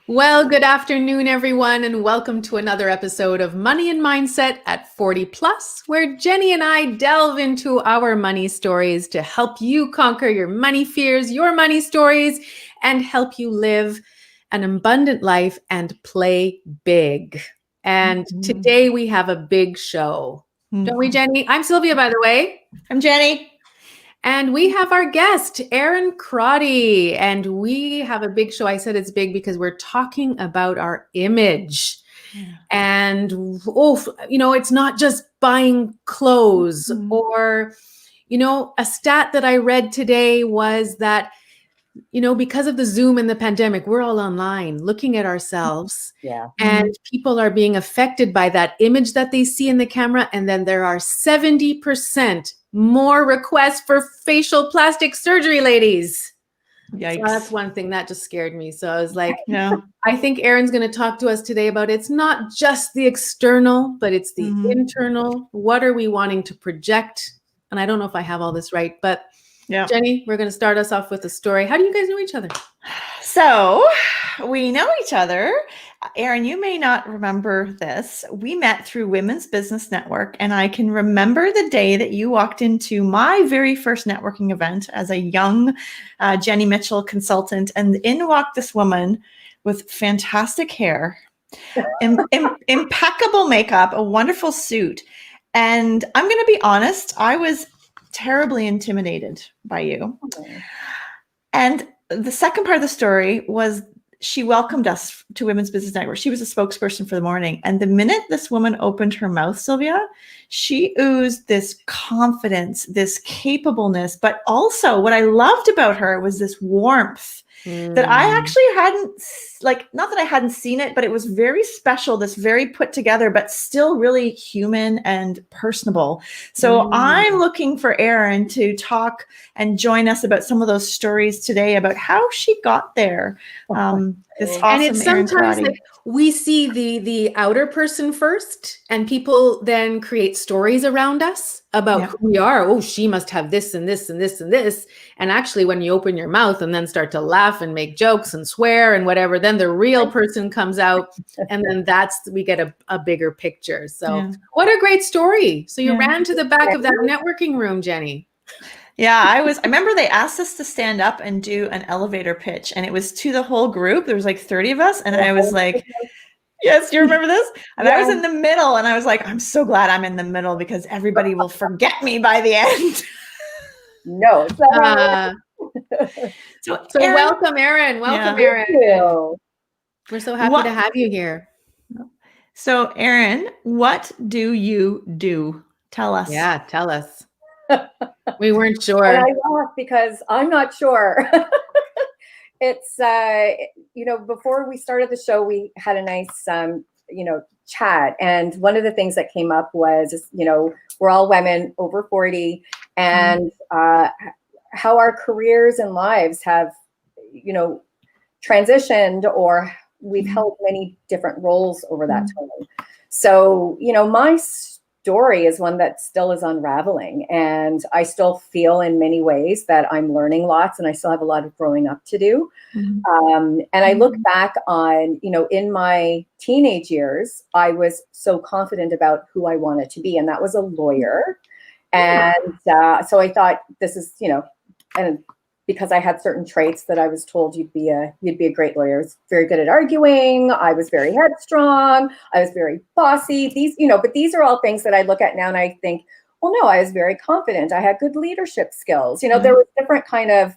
Well, good afternoon, everyone, and welcome to another episode of Money and Mindset at 40 Plus, where Jenny and I delve into our money stories to help you conquer your money fears, your money stories, and help you live an abundant life and play big. And today we have a big show. Don't we, Jenny? I'm Sylvia, by the way. I'm Jenny. And we have our guest, Erin Crotty, and we have a big show. I said it's big because we're talking about our image. Yeah. And, it's not just buying clothes or, a stat that I read today was that, because of the Zoom and the pandemic, we're all online looking at ourselves. Yeah. And people are being affected by that image that they see in the camera. And then there are 70% more requests for facial plastic surgery, ladies. Yikes. So that's one thing that just scared me. So I was like, I think Erin's going to talk to us today about it's not just the external, but it's the internal. What are we wanting to project? And I don't know if I have all this right, but Jenny, we're going to start us off with a story. How do you guys know each other? So we know each other. Erin, you may not remember this. We met through Women's Business Network, and I can remember the day that you walked into my very first networking event as a young Jenny Mitchell consultant, and in walked this woman with fantastic hair, impeccable makeup, a wonderful suit. And I'm going to be honest, I was terribly intimidated by you. And the second part of the story was she welcomed us to Women's Business Network. She was a spokesperson for the morning. And the minute this woman opened her mouth, Sylvia, she oozed this confidence, this capableness. But also what I loved about her was this warmth that I actually hadn't, not that I hadn't seen it, but it was very special, this very put together, but still really human and personable. So I'm looking for Erin to talk and join us about some of those stories today about how she got there. This awesome and it's Erin sometimes Crotty. like we see the outer person first, and people then create stories around us about who we are. Oh, she must have this and this and this and this. And actually, when you open your mouth and then start to laugh and make jokes and swear and whatever, then the real person comes out, and then we get a bigger picture. So what a great story. So you ran to the back of that networking room, Jenny. Yeah, I remember they asked us to stand up and do an elevator pitch, and it was to the whole group. There was like 30 of us, and I was like, yes, do you remember this? And I was in the middle, and I was like, I'm so glad I'm in the middle because everybody will forget me by the end. No. So Erin, welcome, Erin. Welcome, Erin. Thank you. We're so happy to have you here. So, Erin, what do you do? Tell us. Yeah, tell us. We weren't sure. And I laugh because I'm not sure. It's, before we started the show, we had a nice, chat. And one of the things that came up was, we're all women over 40 and how our careers and lives have, transitioned, or we've held many different roles over that time. So, my story is one that still is unraveling, and I still feel in many ways that I'm learning lots, and I still have a lot of growing up to do. And I look back on, in my teenage years, I was so confident about who I wanted to be, and that was a lawyer. And so I thought, this is, and because I had certain traits that I was told you'd be a great lawyer. I was very good at arguing. I was very headstrong. I was very bossy. But these are all things that I look at now and I think, well, no, I was very confident. I had good leadership skills. There was different kind of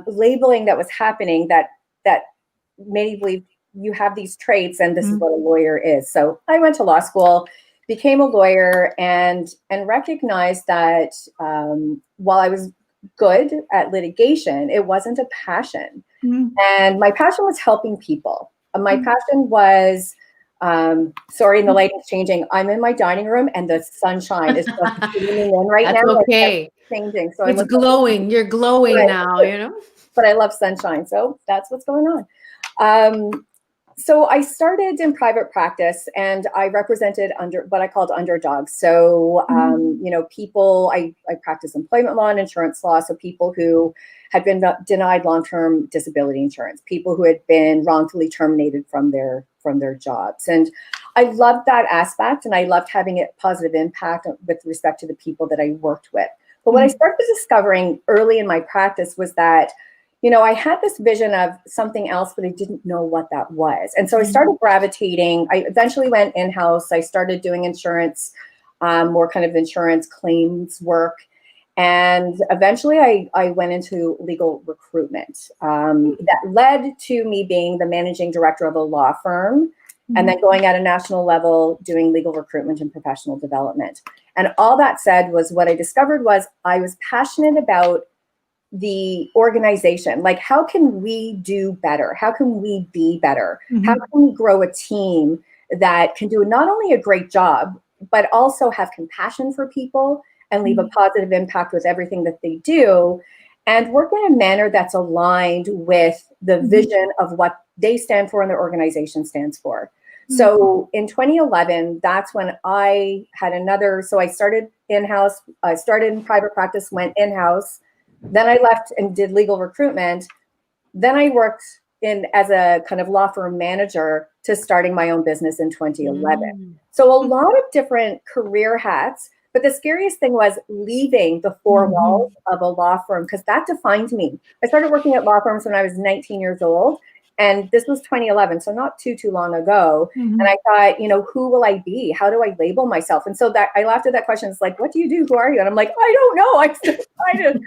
labeling that was happening that made me believe you have these traits and this is what a lawyer is. So I went to law school, became a lawyer, and recognized that while I was good at litigation, it wasn't a passion. And my passion was helping people. My passion was, sorry, and the lighting's changing. I'm in my dining room and the sunshine is just beaming in right That's now. Okay. Changing. So it's glowing. You're glowing now, But I love sunshine. So that's what's going on. So I started in private practice, and I represented what I called underdogs. So, people, I practice employment law and insurance law. So people who had been denied long-term disability insurance, people who had been wrongfully terminated from their jobs. And I loved that aspect, and I loved having a positive impact with respect to the people that I worked with. But what I started discovering early in my practice was that I had this vision of something else, but I didn't know what that was. And so I started gravitating. I eventually went in-house. I started doing insurance, more kind of insurance claims work. And eventually I went into legal recruitment. That led to me being the managing director of a law firm, and then going at a national level, doing legal recruitment and professional development. And all that said was, what I discovered was I was passionate about the organization. Like, how can we do better? How can we be better? How can we grow a team that can do not only a great job, but also have compassion for people and leave a positive impact with everything that they do, and work in a manner that's aligned with the vision of what they stand for and their organization stands for. So in 2011, that's when I had so I started in-house. I started in private practice, went in-house. Then I left and did legal recruitment. Then I worked as a kind of law firm manager to starting my own business in 2011. So a lot of different career hats. But the scariest thing was leaving the four walls of a law firm, because that defined me. I started working at law firms when I was 19 years old. And this was 2011, so not too long ago. And I thought, who will I be? How do I label myself? And so that I laughed at that question. It's like, what do you do? Who are you? And I'm like, I don't know. I'm still trying to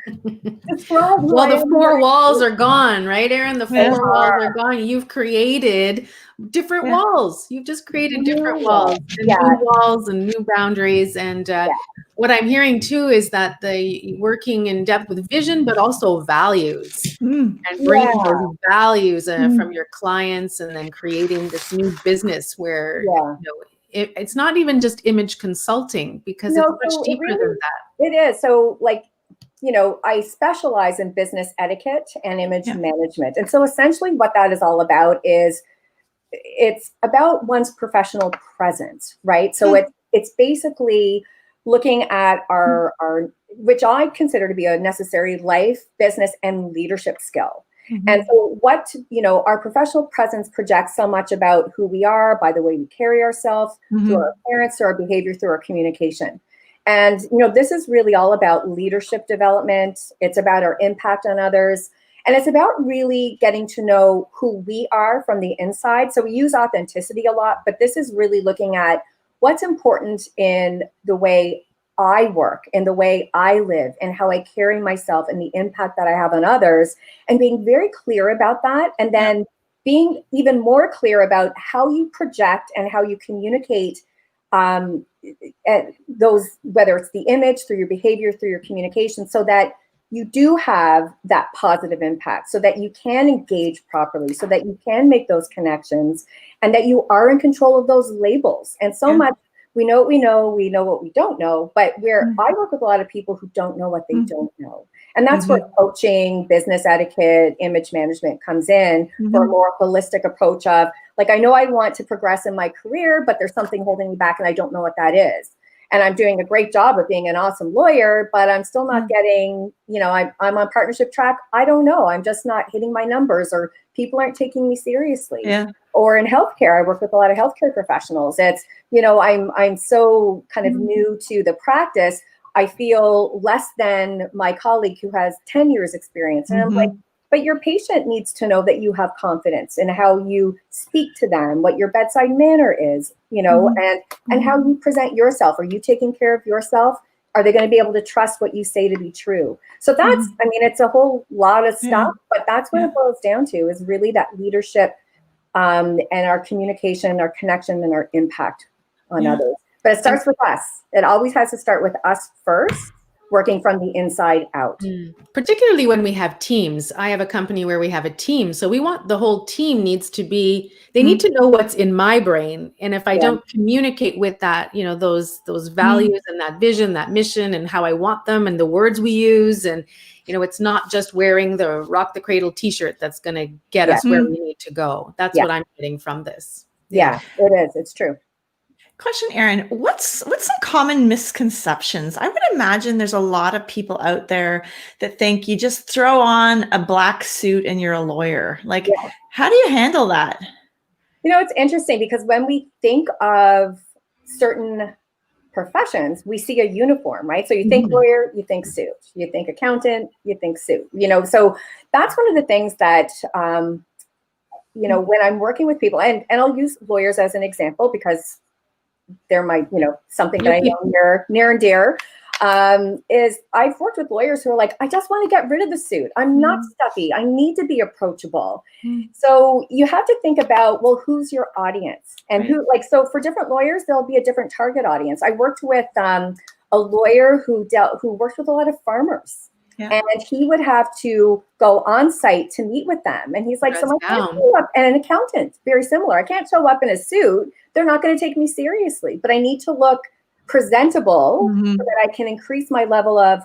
describe who I am. Well, the four walls are gone, right, Erin? The four walls are gone. You've created different walls. You've just created different walls, and new walls and new boundaries. And what I'm hearing too is that the working in depth with vision, but also values, and bringing those values from your clients, and then creating this new business where it's not even just image consulting, because it's much deeper than that. It is. So I specialize in business etiquette and image management. And so essentially what that is all about is it's about one's professional presence, right? So it's basically looking at our which I consider to be a necessary life, business, and leadership skill. And so what, our professional presence projects so much about who we are by the way we carry ourselves, through our appearance, through our behavior, through our communication. And, this is really all about leadership development. It's about our impact on others. And it's about really getting to know who we are from the inside. So we use authenticity a lot, but this is really looking at what's important in the way I work, in the way I live, and how I carry myself, and the impact that I have on others, and being very clear about that. And then being even more clear about how you project and how you communicate those, whether it's the image, through your behavior, through your communication, so that you do have that positive impact, so that you can engage properly, so that you can make those connections, and that you are in control of those labels. And so much, we know what we know, we know what we don't know, but I work with a lot of people who don't know what they don't know. And that's where coaching, business etiquette, image management comes in, for a more holistic approach of, like, I know I want to progress in my career, but there's something holding me back and I don't know what that is. And I'm doing a great job of being an awesome lawyer, but I'm still not getting, I'm on partnership track. I don't know. I'm just not hitting my numbers, or people aren't taking me seriously. Or in healthcare, I work with a lot of healthcare professionals. It's, I'm so kind of new to the practice. I feel less than my colleague who has 10 years experience. And I'm like, but your patient needs to know that you have confidence in how you speak to them, what your bedside manner is, and how you present yourself. Are you taking care of yourself? Are they going to be able to trust what you say to be true? So that's, it's a whole lot of stuff, but that's what it boils down to, is really that leadership, and our communication, our connection, and our impact on others. But it starts with us. It always has to start with us first. working from the inside out. Particularly when we have teams. I have a company where we have a team. So we want the whole team needs to be, they need to know what's in my brain. And if I don't communicate with that, you know, those values and that vision, that mission and how I want them and the words we use. And, you know, it's not just wearing the Rock the Cradle t-shirt that's going to get us where we need to go. That's what I'm getting from this. Yeah, it is. It's true. Question, Erin, what's some common misconceptions? I would imagine there's a lot of people out there that think you just throw on a black suit and you're a lawyer. Like, how do you handle that? You know, it's interesting because when we think of certain professions, we see a uniform, right? So you think lawyer, you think suit. You think accountant, you think suit. You know, so that's one of the things that, you know, when I'm working with people, and I'll use lawyers as an example because they're my, you know, something that I know near and dear, is I've worked with lawyers who are like, I just want to get rid of the suit. I'm not stuffy. I need to be approachable. So you have to think about, well, who's your audience? And who, like, so for different lawyers, there'll be a different target audience. I worked with a lawyer who worked with a lot of farmers. And he would have to go on site to meet with them. And he's like, so I can't show up, and an accountant, very similar. I can't show up in a suit. They're not going to take me seriously, but I need to look presentable so that I can increase my level of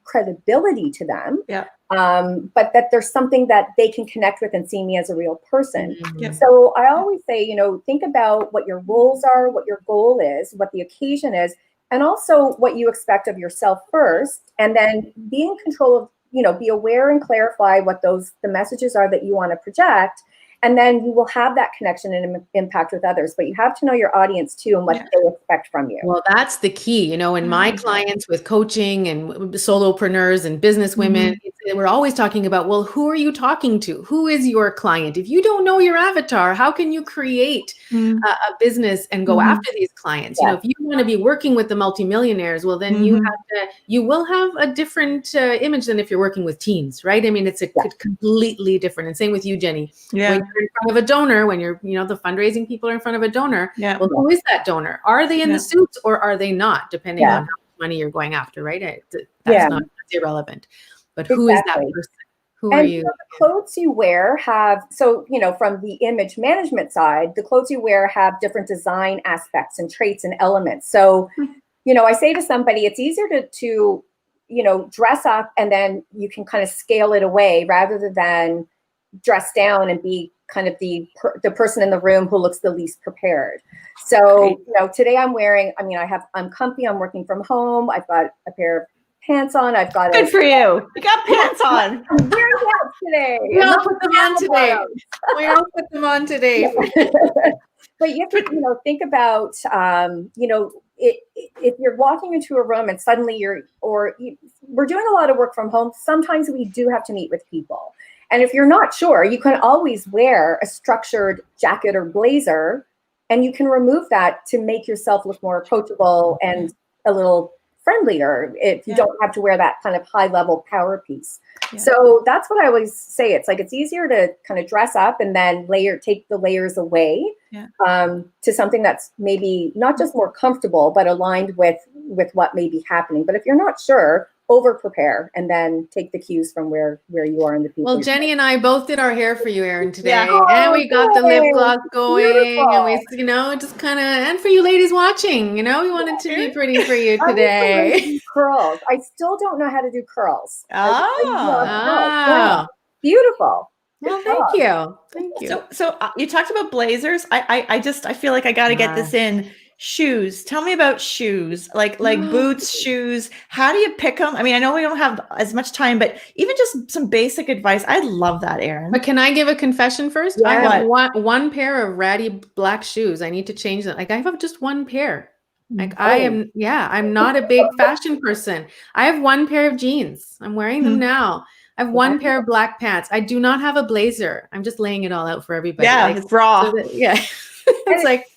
credibility to them. But that there's something that they can connect with and see me as a real person. So I always say, you know, think about what your roles are, what your goal is, what the occasion is, and also what you expect of yourself first, and then be in control of, you know, be aware and clarify what the messages are that you want to project. And then you will have that connection and impact with others. But you have to know your audience too and what they expect from you. Well, that's the key. You know, in my clients with coaching and solopreneurs and business women, we're always talking about, well, who are you talking to? Who is your client? If you don't know your avatar, how can you create a business and go after these clients? You know, if you want to be working with the multimillionaires, well, then you will have a different image than if you're working with teens, right? I mean, it's a completely different. And same with you, Jenny. When you're in front of a donor, when you're, you know, the fundraising people are in front of a donor, well, who is that donor? Are they in the suits or are they not, depending on how much money you're going after, right? That's irrelevant. But who is that person? Who are you? The clothes you wear have, so, you know, from the image management side, the clothes you wear have different design aspects and traits and elements. So, you know, I say to somebody, it's easier to, you know, dress up and then you can kind of scale it away rather than dress down and be kind of the person in the room who looks the least prepared. So, you know, today I'm wearing, I mean, I'm comfy, I'm working from home. I've got a pair of pants on. I've got good for you. You got pants on. I'm wearing pants today. We all put them on today. We all put them on today. But you have to, you know, think about, you know, if you're walking into a room and suddenly we're doing a lot of work from home. Sometimes we do have to meet with people. And if you're not sure, you can always wear a structured jacket or blazer, and you can remove that to make yourself look more approachable and a little friendlier if you don't have to wear that kind of high level power piece. So that's what I always say. It's like, it's easier to kind of dress up and then take the layers away to something that's maybe not just more comfortable, but aligned with what may be happening. But if you're not sure, over prepare and then take the cues from where you are in the people. Well, Jenny and I both did our hair for you, Erin, today. And we got the lip gloss going. Beautiful. And we, you know, just kind of, and for you ladies watching, you know, we wanted to be pretty for you today. Curls. I still don't know how to do curls. Oh. Beautiful. Well, thank you. Thank you. So you talked about blazers. I feel like I got to get this in. Shoes. Tell me about shoes, like boots, shoes. How do you pick them? I mean, I know we don't have as much time, but even just some basic advice. I'd love that, Erin. But can I give a confession first? Yeah. I have one pair of ratty black shoes. I need to change them. Like I have just one pair. Like I'm not a big fashion person. I have one pair of jeans. I'm wearing them now. I have one pair of black pants. I do not have a blazer. I'm just laying it all out for everybody. Yeah, it's raw.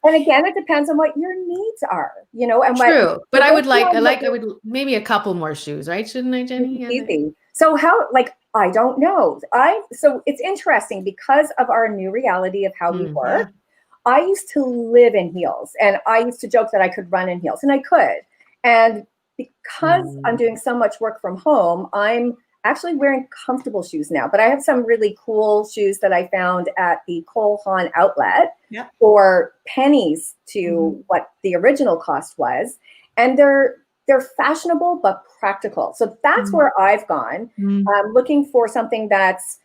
And again, it depends on what your needs are, you know. And true, but I would maybe a couple more shoes, right? Shouldn't I, Jenny? Easy. So I don't know. So it's interesting because of our new reality of how we work. I used to live in heels, and I used to joke that I could run in heels, and I could. And because I'm doing so much work from home, I'm actually wearing comfortable shoes now. But I have some really cool shoes that I found at the Cole Haan outlet for pennies to what the original cost was. And they're fashionable but practical. So that's where I've gone. Looking for something that's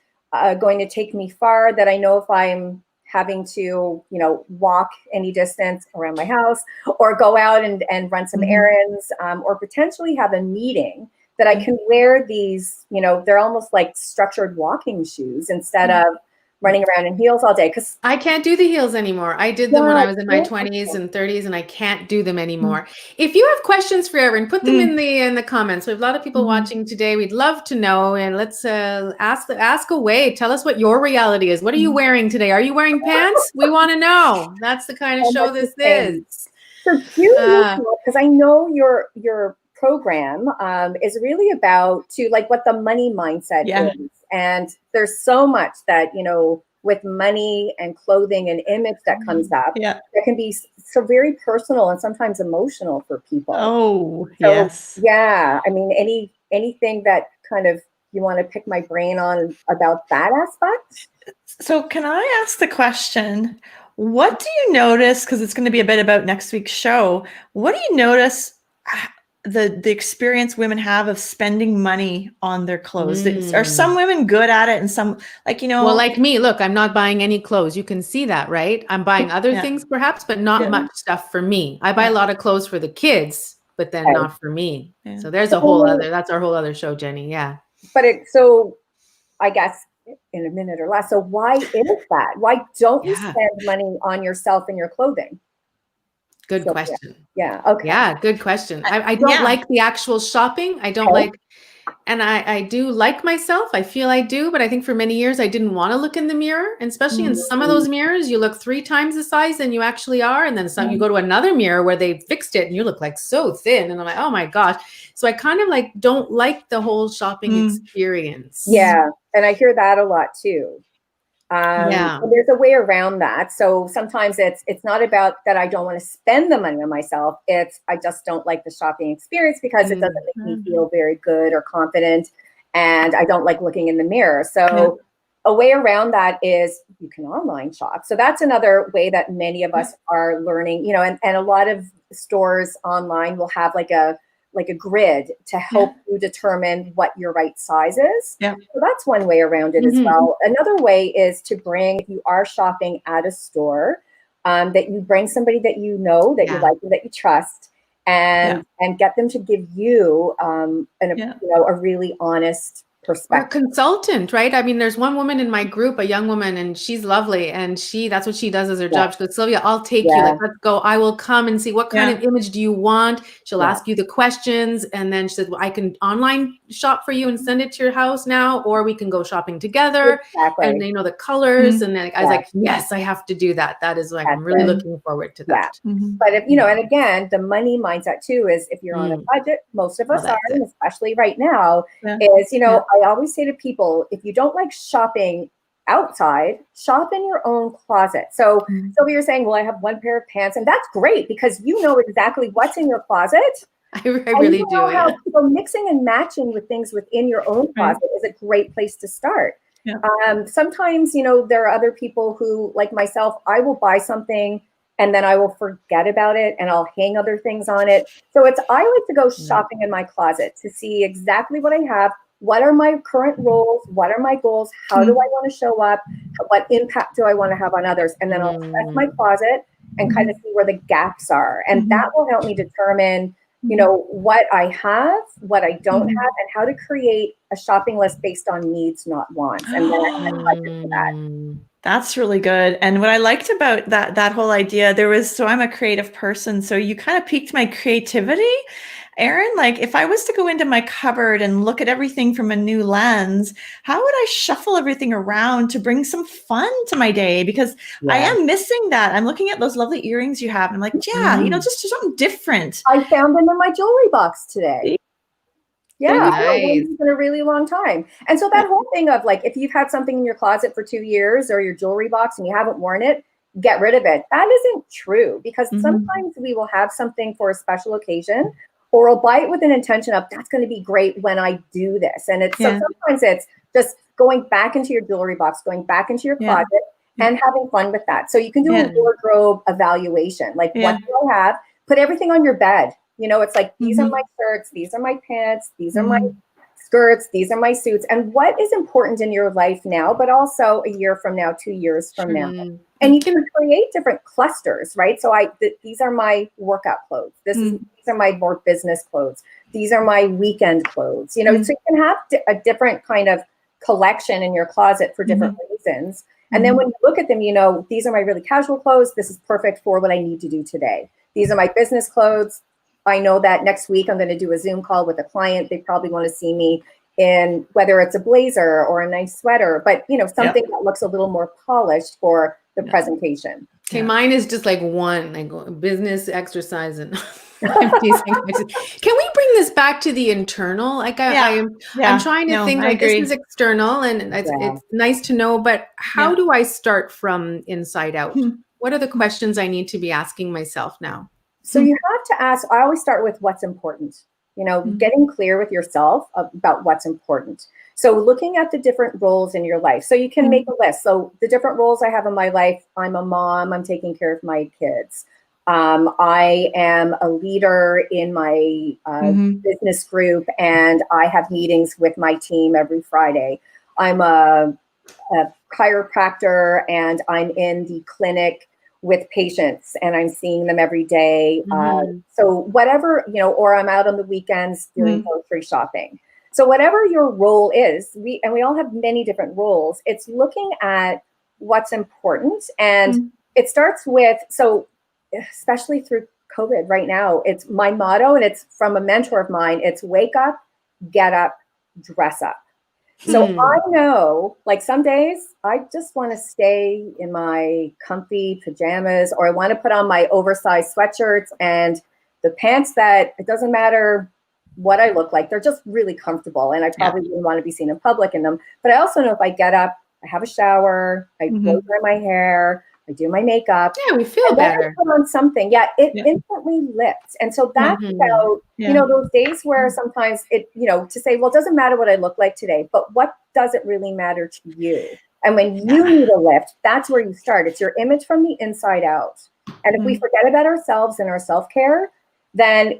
going to take me far, that I know if I'm having to, walk any distance around my house or go out and run some errands, or potentially have a meeting, that I can wear these, they're almost like structured walking shoes instead of running around in heels all day. Because I can't do the heels anymore. I did them when I was in my 20s and 30s, and I can't do them anymore. If you have questions for Erin, put them in the comments. We have a lot of people watching today. We'd love to know, and let's ask away. Tell us what your reality is. What are you wearing today? Are you wearing pants? We want to know. That's the kind of show this is. So because I know your program is really about what the money mindset is. And there's so much that, with money and clothing and image that comes up, that can be so very personal and sometimes emotional for people. Oh, so, yes. Yeah. I mean, anything that kind of you want to pick my brain on about that aspect? So can I ask the question, what do you notice, because it's going to be a bit about next week's show, what do you notice the experience women have of spending money on their clothes? Are some women good at it and some well, like me, look, I'm not buying any clothes. You can see that, right? I'm buying other things perhaps, but not much stuff for me. I buy a lot of clothes for the kids, but then not for me. So there's that's our whole other show, Jenny. Yeah. But so I guess in a minute or less. So why is that? Why don't you spend money on yourself and your clothing? Good question. Yeah. Okay. Yeah. Good question. I don't like the actual shopping. I don't like, and I do like myself. I feel I do, but I think for many years I didn't want to look in the mirror. And especially in some of those mirrors, you look 3 times the size than you actually are. And then some, you go to another mirror where they fixed it and you look like so thin. And I'm like, oh my gosh. So I kind of don't like the whole shopping experience. Yeah. And I hear that a lot too. And there's a way around that. So sometimes it's not about that I don't want to spend the money on myself. It's I just don't like the shopping experience because it doesn't make me feel very good or confident, and I don't like looking in the mirror. So a way around that is you can online shop. So that's another way that many of us are learning, and a lot of stores online will have like a grid to help you determine what your right size is. Yeah. So that's one way around it as well. Another way is to bring, if you are shopping at a store, that you bring somebody that you know, that you like, and that you trust, and get them to give you a really honest perspective. Or a consultant, right? I mean, there's one woman in my group, a young woman, and she's lovely. And that's what she does as her job. She goes, Sylvia, I'll take you. Let's go. I will come and see what kind of image do you want? She'll ask you the questions. And then she said, well, I can online shop for you and send it to your house now, or we can go shopping together. Exactly. And the colors. And then I was like, yes, I have to do that. That is I'm really looking forward to that. But if, and again, the money mindset too is if you're on a budget, most of us are, and especially right now, is, I always say to people, if you don't like shopping outside, shop in your own closet. So Sylvia, you're saying, well, I have one pair of pants, and that's great because you know exactly what's in your closet. I really do. So mixing and matching with things within your own closet is a great place to start. Sometimes, there are other people who, like myself, I will buy something and then I will forget about it and I'll hang other things on it. So I like to go shopping in my closet to see exactly what I have. What are my current roles? What are my goals? How do I want to show up? What impact do I want to have on others? And then I'll assess my closet and kind of see where the gaps are. And that will help me determine, what I have, what I don't have, and how to create a shopping list based on needs, not wants. And then I can budget for that. That's really good. And what I liked about that whole idea, so I'm a creative person. So you kind of piqued my creativity, Erin. Like if I was to go into my cupboard and look at everything from a new lens, how would I shuffle everything around to bring some fun to my day? Because I am missing that. I'm looking at those lovely earrings you have. And I'm like, just something different. I found them in my jewelry box today. Yeah, nice. It's been a really long time. And so that whole thing of if you've had something in your closet for 2 years or your jewelry box and you haven't worn it, get rid of it. That isn't true because sometimes we will have something for a special occasion or I'll buy it with an intention of that's going to be great when I do this. And it's so sometimes it's just going back into your jewelry box, going back into your closet and having fun with that. So you can do a wardrobe evaluation. Like, what do I have? Put everything on your bed. You know, it's like, these are my shirts, these are my pants, these are my skirts, these are my suits. And what is important in your life now, but also a year from now, 2 years from now. And you can create different clusters, right? So these are my workout clothes. These are my more business clothes. These are my weekend clothes. You know, so you can have a different kind of collection in your closet for different reasons. And then when you look at them, you know, these are my really casual clothes. This is perfect for what I need to do today. These are my business clothes. I know that next week I'm going to do a Zoom call with a client. They probably want to see me in whether it's a blazer or a nice sweater, but, you know, something that looks a little more polished for the presentation. Okay, mine is just like one, like business, exercise, and I'm teasing. Can we bring this back to the internal? Like I'm trying to think like this is external and it's nice to know, but how do I start from inside out? What are the questions I need to be asking myself now? So you have to ask, I always start with what's important, you know, getting clear with yourself about what's important. So looking at the different roles in your life. So you can make a list. So the different roles I have in my life, I'm a mom, I'm taking care of my kids. I am a leader in my business group, and I have meetings with my team every Friday. I'm a chiropractor, and I'm in the clinic with patients, and I'm seeing them every day. So whatever, you know, or I'm out on the weekends doing grocery shopping. So whatever your role is, we all have many different roles. It's looking at what's important, and it starts with, so especially through COVID right now, it's my motto, and it's from a mentor of mine. It's wake up, get up, dress up. So I know, like, some days I just want to stay in my comfy pajamas, or I want to put on my oversized sweatshirts and the pants that it doesn't matter what I look like. They're just really comfortable, and I probably wouldn't want to be seen in public in them. But I also know if I get up, I have a shower, I blow dry my hair, I do my makeup. Yeah, we feel better. I put on something. Yeah, it instantly lifts. And so that's about, you know, those days where sometimes it, you know, to say, well, it doesn't matter what I look like today, but what does it really matter to you? And when you need a lift, that's where you start. It's your image from the inside out. And if we forget about ourselves and our self-care, then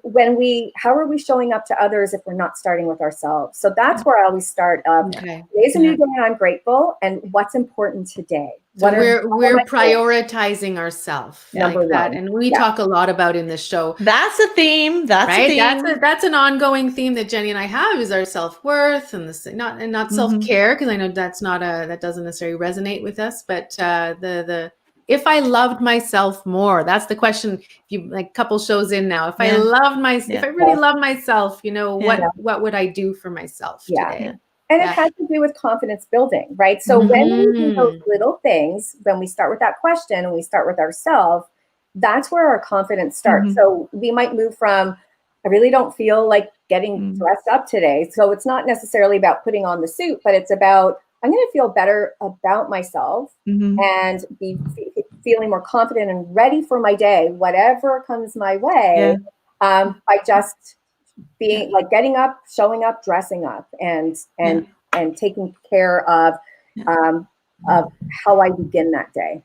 how are we showing up to others if we're not starting with ourselves? So that's where I always start. Today's a new day, and I'm grateful. And what's important today? So we're prioritizing ourselves like that, and we talk a lot about in this show. That's a theme. That's a theme. That's an ongoing theme that Jenny and I have, is our self-worth and not self-care, because I know that doesn't necessarily resonate with us, but the if I loved myself more, that's the question. If you, like, couple shows in now, if I loved if I really love myself, you know, what would I do for myself today? And it has to do with confidence building, right? So when we do those little things, when we start with that question and we start with ourselves, that's where our confidence starts. So we might move from, I really don't feel like getting dressed up today. So it's not necessarily about putting on the suit, but it's about, I'm going to feel better about myself and be feeling more confident and ready for my day, whatever comes my way, by just being like getting up, showing up, dressing up, and taking care of how I begin that day.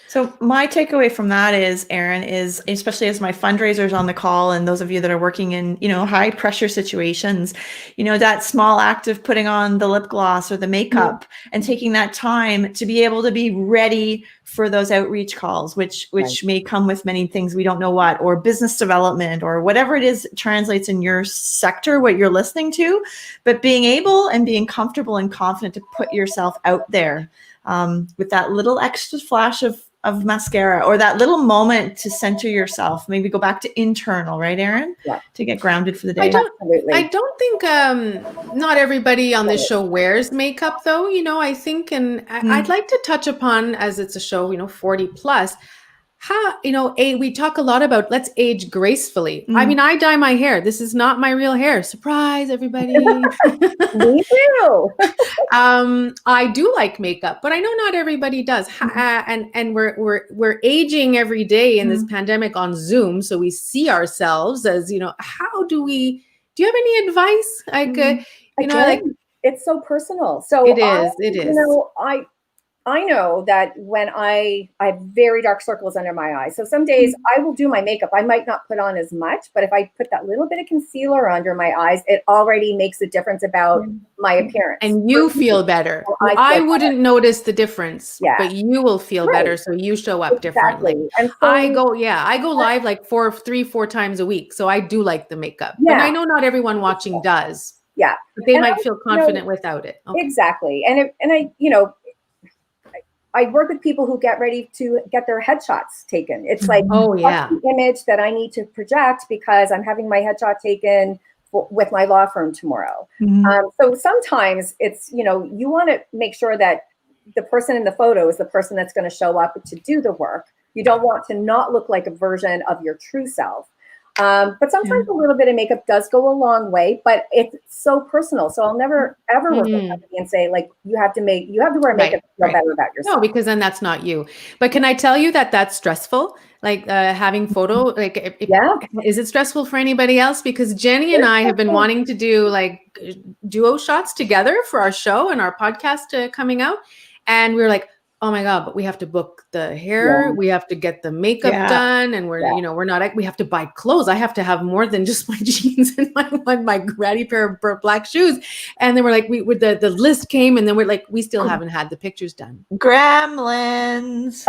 So my takeaway from that is, Erin, is especially as my fundraisers on the call, and those of you that are working in, you know, high pressure situations, you know, that small act of putting on the lip gloss or the makeup and taking that time to be able to be ready for those outreach calls, which may come with many things we don't know what, or business development, or whatever it is translates in your sector, what you're listening to, but being able and being comfortable and confident to put yourself out there. With that little extra flash of mascara, or that little moment to center yourself, maybe go back to internal, right, Erin? Yeah. To get grounded for the day. I don't think not everybody on this show wears makeup, though. You know, I think, and I'd like to touch upon, as it's a show, you know, 40 plus, how, we talk a lot about let's age gracefully. I Mm. mean, I dye my hair. This is not my real hair. Surprise, everybody. Me too. I do like makeup, but I know not everybody does. And we're aging every day in this pandemic on Zoom, so we see ourselves as, how do you have any advice? Like, Again, it's so personal. So it is. I know that when I have very dark circles under my eyes. So some days I will do my makeup. I might not put on as much, but if I put that little bit of concealer under my eyes, it already makes a difference about my appearance. And you feel better. So I wouldn't notice the difference, Yeah. but you will feel better. So you show up differently. And so, I go live like 4 times a week. So I do like the makeup. And I know not everyone watching does. Yeah. But they might feel confident without it. Okay. Exactly. I work with people who get ready to get their headshots taken. It's like, what's the image that I need to project because I'm having my headshot taken with my law firm tomorrow. So sometimes it's, you want to make sure that the person in the photo is the person that's going to show up to do the work. You don't want to not look like a version of your true self. But sometimes a little bit of makeup does go a long way, but it's so personal. So I'll never ever work with somebody and say, like, you have to wear makeup to feel better about yourself. No, because then that's not you. But can I tell you that that's stressful? Like having photo, like, is it stressful for anybody else? Because Jenny and I have been wanting to do like duo shots together for our show and our podcast coming out. And we were like, oh my God, but we have to book the hair. We have to get the makeup done. And we have to buy clothes. I have to have more than just my jeans and my ratty pair of black shoes. And then we're like, the list came and then we're like, we still haven't had the pictures done. Gremlins,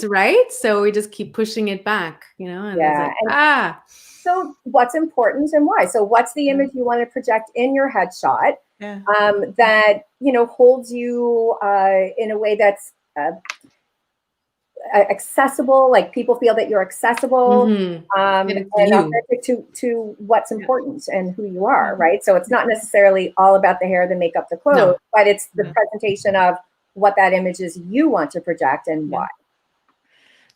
right? So we just keep pushing it back, and it's like, So what's important and why? So what's the image you want to project in your headshot that, holds you in a way that's accessible, like people feel that you're accessible and authentic to what's important and who you are, right? So it's not necessarily all about the hair, the makeup, the clothes, but it's the presentation of what that image is you want to project and why.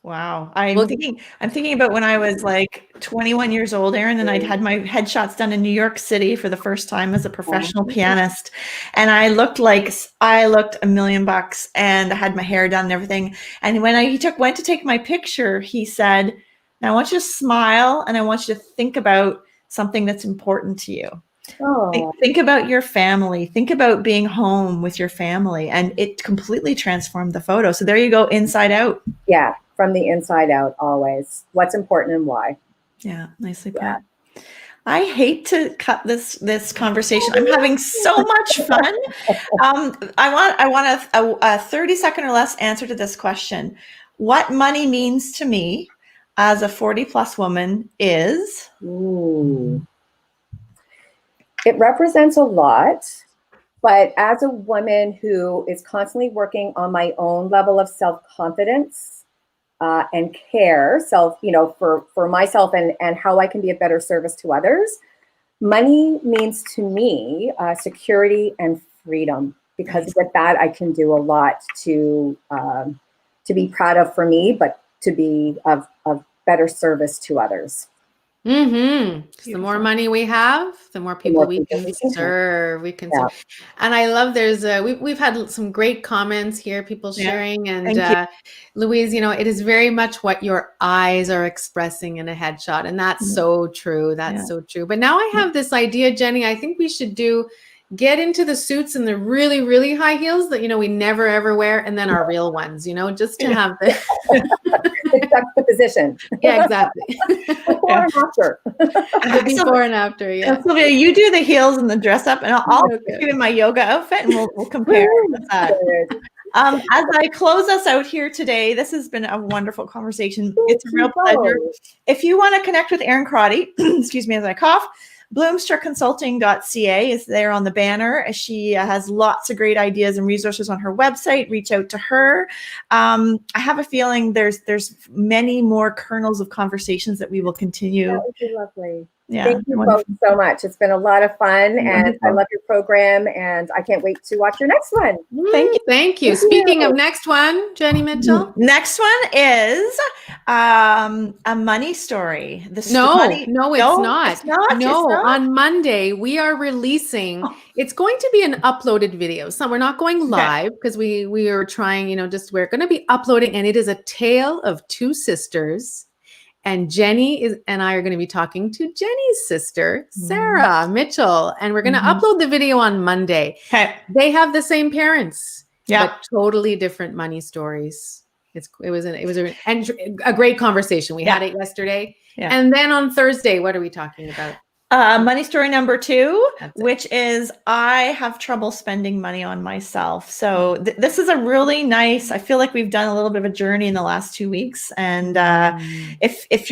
Wow. I'm thinking about when I was like 21 years old, Erin, and I'd had my headshots done in New York City for the first time as a professional pianist. And I looked $1 million and I had my hair done and everything. And when he went to take my picture, he said, now I want you to smile and I want you to think about something that's important to you. Think about your family. Think about being home with your family. And it completely transformed the photo. So there you go, inside out. Yeah. From the inside out, always. What's important and why. Yeah, nicely put. I hate to cut this conversation. I'm having so much fun. I want a 30-second or less answer to this question. What money means to me as a 40-plus woman is? It represents a lot. But as a woman who is constantly working on my own level of self-confidence, and care, for myself and how I can be a better service to others. Money means to me security and freedom, because with that I can do a lot to be proud of for me, but to be of better service to others. The more money we have, the more people we can serve. And I love we've had some great comments here, people sharing, and Louise, it is very much what your eyes are expressing in a headshot, and that's so true. That's so true. But now I have this idea, Jenny. I think we should get into the suits and the really, really high heels that, we never ever wear, and then our real ones, just to have the juxtaposition. Yeah, exactly. Before and after. Before and after, yeah. Sylvia, you do the heels and the dress up, and I'll put you in my yoga outfit, and we'll compare. As I close us out here today, this has been a wonderful conversation. It's a real pleasure. If you want to connect with Erin Crotty, excuse me as I cough, bloomsterconsulting.ca is there on the banner. She has lots of great ideas and resources on her website. Reach out to her. I have a feeling there's many more kernels of conversations that we will continue. That would be lovely. Yeah. Thank you Wonderful. both so much. It's been a lot of fun, and I Wonderful. love your program, and I can't wait to watch your next one. Thank you. Thank you. Thank Speaking you. of next one, Jenny Mitchell. Next one is a money story. No, it's not. It's not. No, It's not. on Monday we are releasing. It's going to be an uploaded video. So we're not going live because we are trying. Just we're going to be uploading, and it is a tale of two sisters. And Jenny and I are going to be talking to Jenny's sister, Sarah Mitchell, and we're going to upload the video on Monday. Okay. They have the same parents, Yeah. but totally different money stories. It was a great conversation. We had it yesterday. Yeah. And then on Thursday, what are we talking about? Money story number 2, That's it. which is I have trouble spending money on myself. So this is a really nice, I feel like we've done a little bit of a journey in the last 2 weeks. And if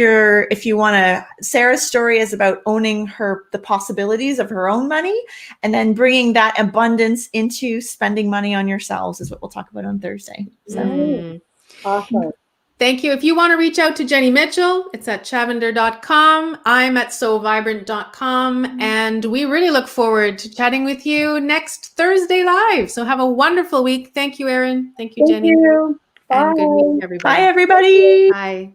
you want to, Sarah's story is about owning the possibilities of her own money and then bringing that abundance into spending money on yourselves is what we'll talk about on Thursday. So. Awesome. Thank you. If you want to reach out to Jenny Mitchell, it's at chavender.com. I'm at sovibrant.com. And we really look forward to chatting with you next Thursday live. So have a wonderful week. Thank you, Erin. Thank you, Jenny. Thank you. Bye. And good week, everybody. Bye, everybody. Bye.